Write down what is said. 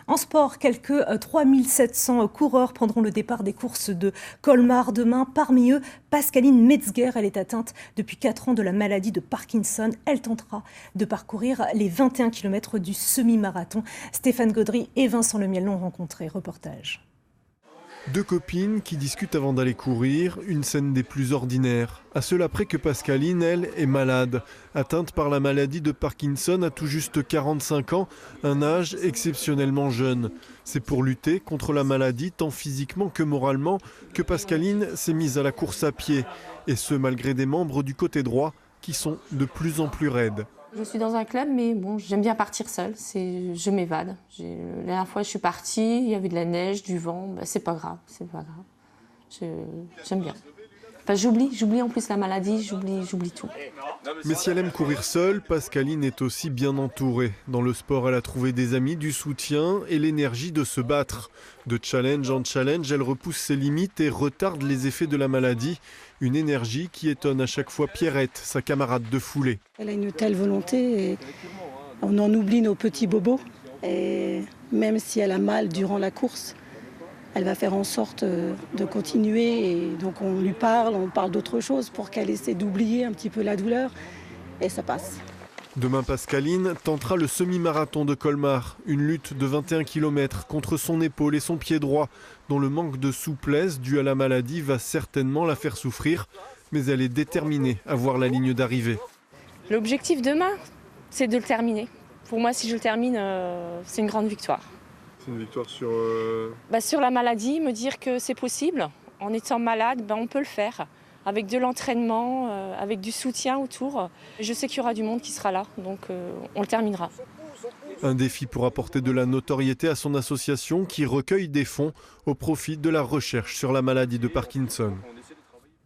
En sport, quelques 3700 coureurs prendront le départ des courses de Colmar demain. Parmi eux, Pascaline Metzger. Elle est atteinte depuis 4 ans de la maladie de Parkinson. Elle tentera de parcourir les 21 km du semi-marathon. Stéphane Gaudry et Vincent Lemiel l'ont rencontré. Reportage. Deux copines qui discutent avant d'aller courir, une scène des plus ordinaires. À cela près que Pascaline, elle, est malade. Atteinte par la maladie de Parkinson à tout juste 45 ans, un âge exceptionnellement jeune. C'est pour lutter contre la maladie, tant physiquement que moralement, que Pascaline s'est mise à la course à pied. Et ce, malgré des membres du côté droit qui sont de plus en plus raides. Je suis dans un club, mais bon, j'aime bien partir seule. Je m'évade. La dernière fois, je suis partie, il y avait de la neige, du vent. Ben, c'est pas grave, j'aime bien. Enfin, j'oublie en plus la maladie, j'oublie tout. Mais si elle aime courir seule, Pascaline est aussi bien entourée. Dans le sport, elle a trouvé des amis, du soutien et l'énergie de se battre. De challenge en challenge, elle repousse ses limites et retarde les effets de la maladie. Une énergie qui étonne à chaque fois Pierrette, sa camarade de foulée. Elle a une telle volonté et on en oublie nos petits bobos. Et même si elle a mal durant la course, elle va faire en sorte de continuer. Et donc on parle d'autre chose pour qu'elle essaie d'oublier un petit peu la douleur. Et ça passe. Demain, Pascaline tentera le semi-marathon de Colmar, une lutte de 21 km contre son épaule et son pied droit, dont le manque de souplesse dû à la maladie va certainement la faire souffrir, mais elle est déterminée à voir la ligne d'arrivée. L'objectif demain, c'est de le terminer. Pour moi, si je le termine, c'est une grande victoire. C'est une victoire sur... Sur la maladie, me dire que c'est possible. En étant malade, on peut le faire. Avec de l'entraînement, avec du soutien autour. Je sais qu'il y aura du monde qui sera là, donc on le terminera. Un défi pour apporter de la notoriété à son association qui recueille des fonds au profit de la recherche sur la maladie de Parkinson.